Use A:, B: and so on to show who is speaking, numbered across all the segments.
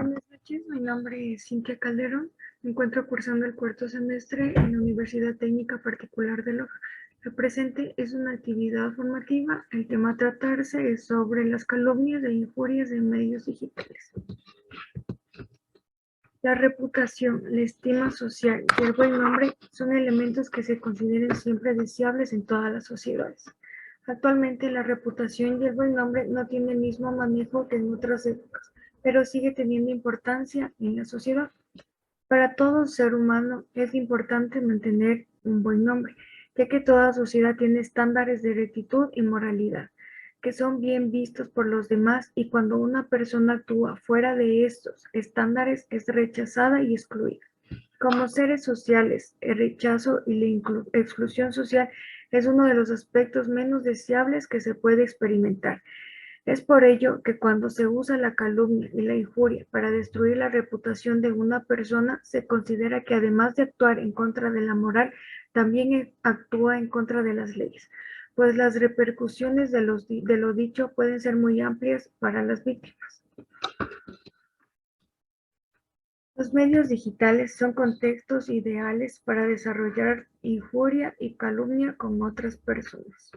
A: Buenas noches, mi nombre es Cintia Calderón. Me encuentro cursando el cuarto semestre en la Universidad Técnica Particular de Loja. La presente es una actividad formativa. El tema a tratarse es sobre las calumnias e injurias en medios digitales. La reputación, la estima social y el buen nombre son elementos que se consideran siempre deseables en todas las sociedades. Actualmente la reputación y el buen nombre no tienen el mismo manejo que en otras épocas, pero sigue teniendo importancia en la sociedad. Para todo ser humano es importante mantener un buen nombre, ya que toda sociedad tiene estándares de rectitud y moralidad, que son bien vistos por los demás, y cuando una persona actúa fuera de estos estándares es rechazada y excluida. Como seres sociales, el rechazo y la exclusión social es uno de los aspectos menos deseables que se puede experimentar. Es por ello que cuando se usa la calumnia y la injuria para destruir la reputación de una persona, se considera que además de actuar en contra de la moral, también actúa en contra de las leyes, pues las repercusiones de lo dicho pueden ser muy amplias para las víctimas. Los medios digitales son contextos ideales para desarrollar injuria y calumnia con otras personas.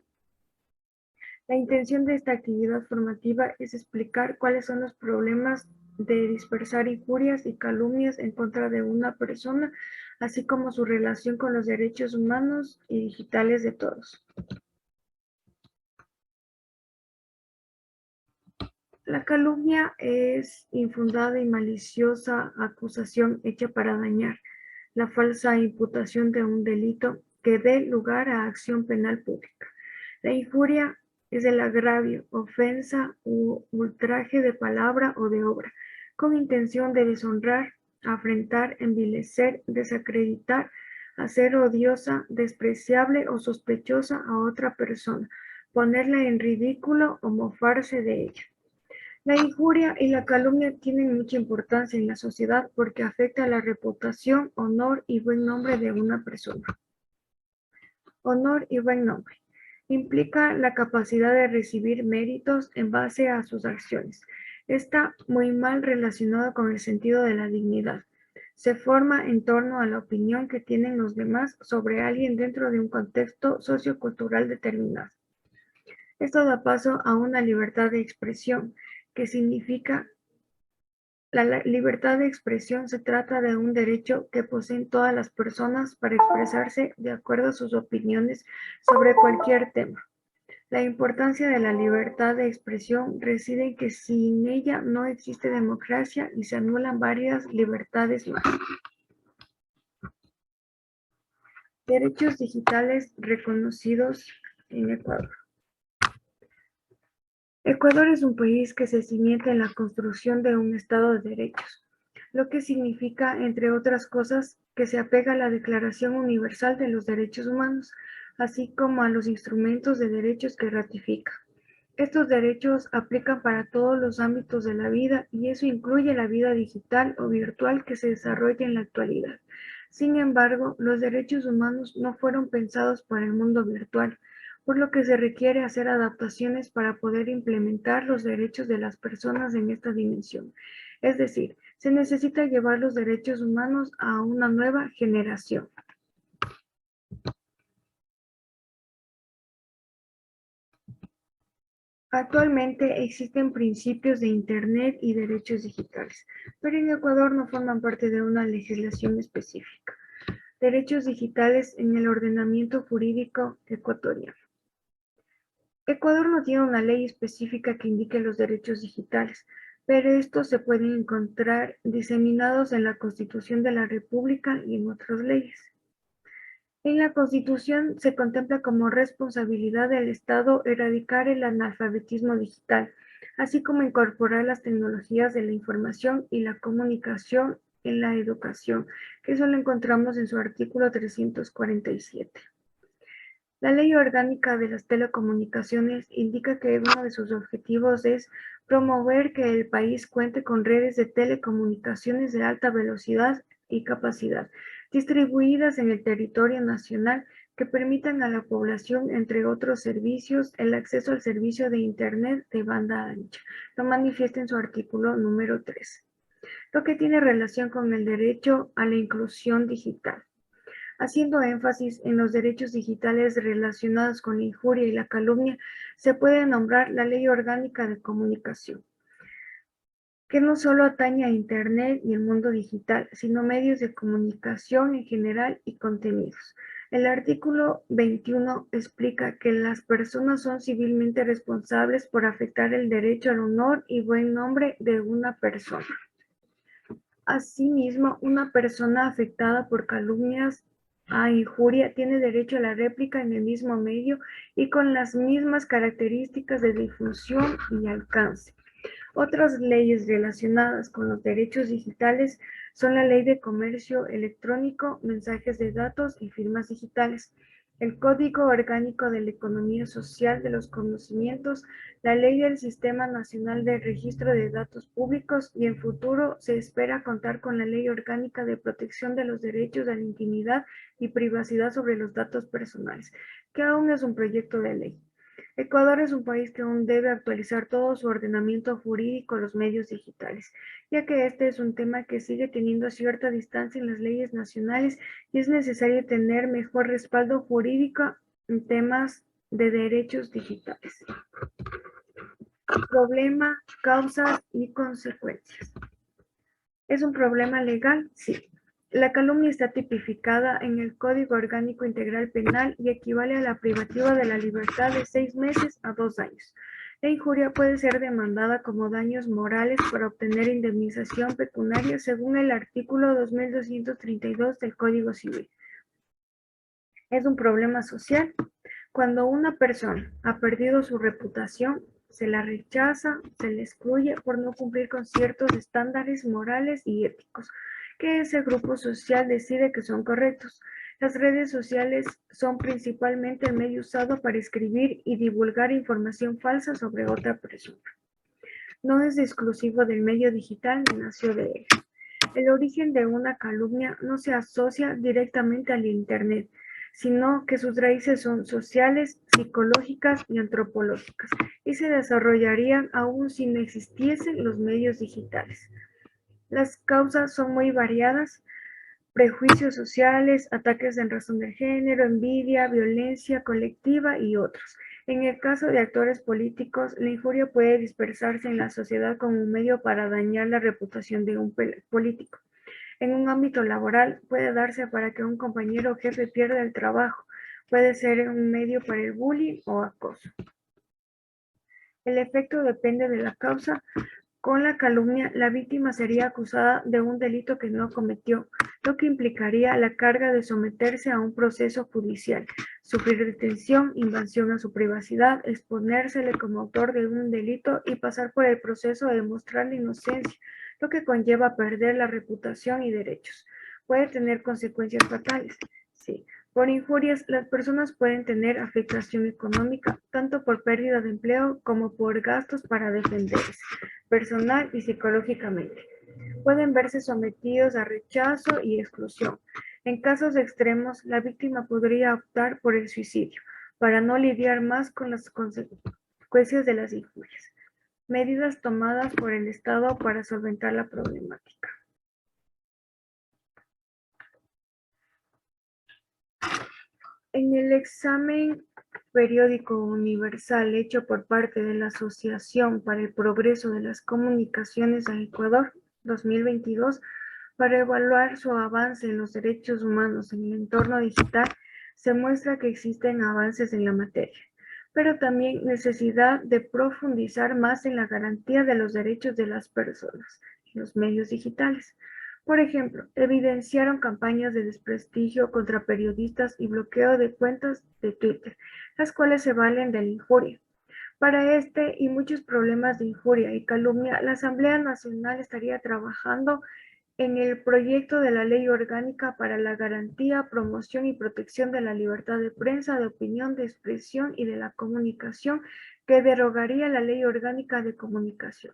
A: La intención de esta actividad formativa es explicar cuáles son los problemas de dispersar injurias y calumnias en contra de una persona, así como su relación con los derechos humanos y digitales de todos. La calumnia es infundada y maliciosa acusación hecha para dañar, la falsa imputación de un delito que dé lugar a acción penal pública. La injuria es el agravio, ofensa u ultraje de palabra o de obra, con intención de deshonrar, afrentar, envilecer, desacreditar, hacer odiosa, despreciable o sospechosa a otra persona, ponerla en ridículo o mofarse de ella. La injuria y la calumnia tienen mucha importancia en la sociedad porque afecta a la reputación, honor y buen nombre de una persona. Honor y buen nombre. Implica la capacidad de recibir méritos en base a sus acciones. Está muy mal relacionado con el sentido de la dignidad. Se forma en torno a la opinión que tienen los demás sobre alguien dentro de un contexto sociocultural determinado. Esto da paso a una libertad de expresión, que significa la libertad de expresión. Se trata de un derecho que poseen todas las personas para expresarse de acuerdo a sus opiniones sobre cualquier tema. La importancia de la libertad de expresión reside en que sin ella no existe democracia y se anulan varias libertades más. Derechos digitales reconocidos en Ecuador. Ecuador es un país que se cimienta en la construcción de un Estado de derechos, lo que significa, entre otras cosas, que se apega a la Declaración Universal de los Derechos Humanos, así como a los instrumentos de derechos que ratifica. Estos derechos aplican para todos los ámbitos de la vida, y eso incluye la vida digital o virtual que se desarrolla en la actualidad. Sin embargo, los derechos humanos no fueron pensados para el mundo virtual, por lo que se requiere hacer adaptaciones para poder implementar los derechos de las personas en esta dimensión. Es decir, se necesita llevar los derechos humanos a una nueva generación. Actualmente existen principios de Internet y derechos digitales, pero en Ecuador no forman parte de una legislación específica. Derechos digitales en el ordenamiento jurídico ecuatoriano. Ecuador no tiene una ley específica que indique los derechos digitales, pero estos se pueden encontrar diseminados en la Constitución de la República y en otras leyes. En la Constitución se contempla como responsabilidad del Estado erradicar el analfabetismo digital, así como incorporar las tecnologías de la información y la comunicación en la educación, que eso lo encontramos en su artículo 347. La Ley Orgánica de las Telecomunicaciones indica que uno de sus objetivos es promover que el país cuente con redes de telecomunicaciones de alta velocidad y capacidad, distribuidas en el territorio nacional, que permitan a la población, entre otros servicios, el acceso al servicio de Internet de banda ancha. Lo manifiesta en su artículo número 3. lo que tiene relación con el derecho a la inclusión digital. Haciendo énfasis en los derechos digitales relacionados con la injuria y la calumnia, se puede nombrar la Ley Orgánica de Comunicación, que no solo atañe a Internet y el mundo digital, sino medios de comunicación en general y contenidos. El artículo 21 explica que las personas son civilmente responsables por afectar el derecho al honor y buen nombre de una persona. Asimismo, una persona afectada por calumnias a injuria tiene derecho a la réplica en el mismo medio y con las mismas características de difusión y alcance. Otras leyes relacionadas con los derechos digitales son la Ley de Comercio Electrónico, Mensajes de Datos y Firmas Digitales, el Código Orgánico de la Economía Social de los Conocimientos, la Ley del Sistema Nacional de Registro de Datos Públicos y en futuro se espera contar con la Ley Orgánica de Protección de los Derechos a la Intimidad y Privacidad sobre los Datos Personales, que aún es un proyecto de ley. Ecuador es un país que aún debe actualizar todo su ordenamiento jurídico a los medios digitales, ya que este es un tema que sigue teniendo cierta distancia en las leyes nacionales y es necesario tener mejor respaldo jurídico en temas de derechos digitales. Problema, causas y consecuencias. ¿Es un problema legal? Sí. La calumnia está tipificada en el Código Orgánico Integral Penal y equivale a la privativa de la libertad de 6 meses a 2 años. La injuria puede ser demandada como daños morales para obtener indemnización pecuniaria según el artículo 2232 del Código Civil. ¿Es un problema social? Cuando una persona ha perdido su reputación, se la rechaza, se le excluye por no cumplir con ciertos estándares morales y éticos que ese grupo social decide que son correctos. Las redes sociales son principalmente el medio usado para escribir y divulgar información falsa sobre otra persona. No es exclusivo del medio digital ni nació de él. El origen de una calumnia no se asocia directamente al Internet, sino que sus raíces son sociales, psicológicas y antropológicas, y se desarrollarían aún si no existiesen los medios digitales. Las causas son muy variadas: prejuicios sociales, ataques en razón de género, envidia, violencia colectiva y otros. En el caso de actores políticos, la injuria puede dispersarse en la sociedad como un medio para dañar la reputación de un político. En un ámbito laboral puede darse para que un compañero o jefe pierda el trabajo. Puede ser un medio para el bullying o acoso. El efecto depende de la causa. Con la calumnia, la víctima sería acusada de un delito que no cometió, lo que implicaría la carga de someterse a un proceso judicial, sufrir detención, invasión a su privacidad, exponérsele como autor de un delito y pasar por el proceso de demostrar la inocencia, lo que conlleva perder la reputación y derechos. Puede tener consecuencias fatales. Sí. Por injurias, las personas pueden tener afectación económica, tanto por pérdida de empleo como por gastos para defenderse, personal y psicológicamente. Pueden verse sometidos a rechazo y exclusión. En casos extremos, la víctima podría optar por el suicidio, para no lidiar más con las consecuencias de las injurias. Medidas tomadas por el Estado para solventar la problemática. En el examen periódico universal hecho por parte de la Asociación para el Progreso de las Comunicaciones en Ecuador 2022, para evaluar su avance en los derechos humanos en el entorno digital, se muestra que existen avances en la materia, pero también necesidad de profundizar más en la garantía de los derechos de las personas en los medios digitales. Por ejemplo, evidenciaron campañas de desprestigio contra periodistas y bloqueo de cuentas de Twitter, las cuales se valen de la injuria. Para este y muchos problemas de injuria y calumnia, la Asamblea Nacional estaría trabajando en el proyecto de la Ley Orgánica para la Garantía, Promoción y Protección de la Libertad de Prensa, de Opinión, de Expresión y de la Comunicación, que derogaría la Ley Orgánica de Comunicación.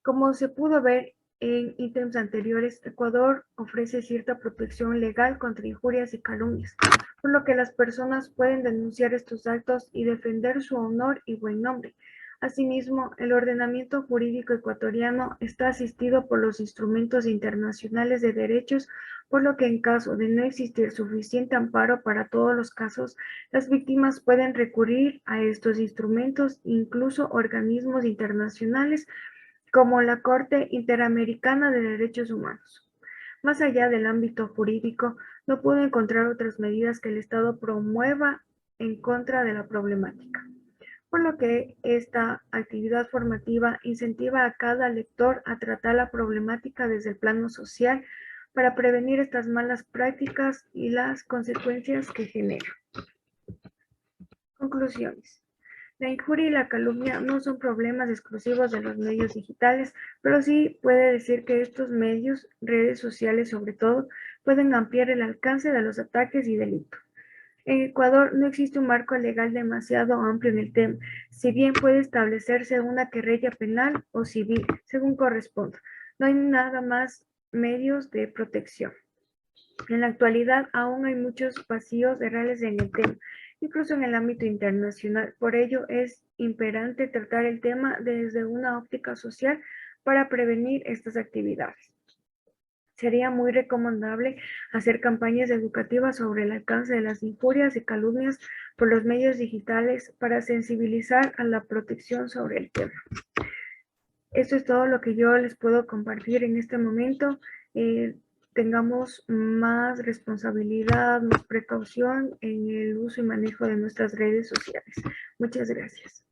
A: Como se pudo ver en ítems anteriores, Ecuador ofrece cierta protección legal contra injurias y calumnias, por lo que las personas pueden denunciar estos actos y defender su honor y buen nombre. Asimismo, el ordenamiento jurídico ecuatoriano está asistido por los instrumentos internacionales de derechos, por lo que en caso de no existir suficiente amparo para todos los casos, las víctimas pueden recurrir a estos instrumentos, incluso organismos internacionales como la Corte Interamericana de Derechos Humanos. Más allá del ámbito jurídico, no puedo encontrar otras medidas que el Estado promueva en contra de la problemática, por lo que esta actividad formativa incentiva a cada lector a tratar la problemática desde el plano social para prevenir estas malas prácticas y las consecuencias que genera. Conclusiones. La injuria y la calumnia no son problemas exclusivos de los medios digitales, pero sí puede decir que estos medios, redes sociales sobre todo, pueden ampliar el alcance de los ataques y delitos. En Ecuador no existe un marco legal demasiado amplio en el tema, si bien puede establecerse una querella penal o civil, según corresponda. No hay nada más medios de protección. En la actualidad aún hay muchos vacíos reales en el tema, incluso en el ámbito internacional. Por ello es imperante tratar el tema desde una óptica social para prevenir estas actividades. Sería muy recomendable hacer campañas educativas sobre el alcance de las injurias y calumnias por los medios digitales para sensibilizar a la protección sobre el tema. Esto es todo lo que yo les puedo compartir en este momento. Tengamos más responsabilidad, más precaución en el uso y manejo de nuestras redes sociales. Muchas gracias.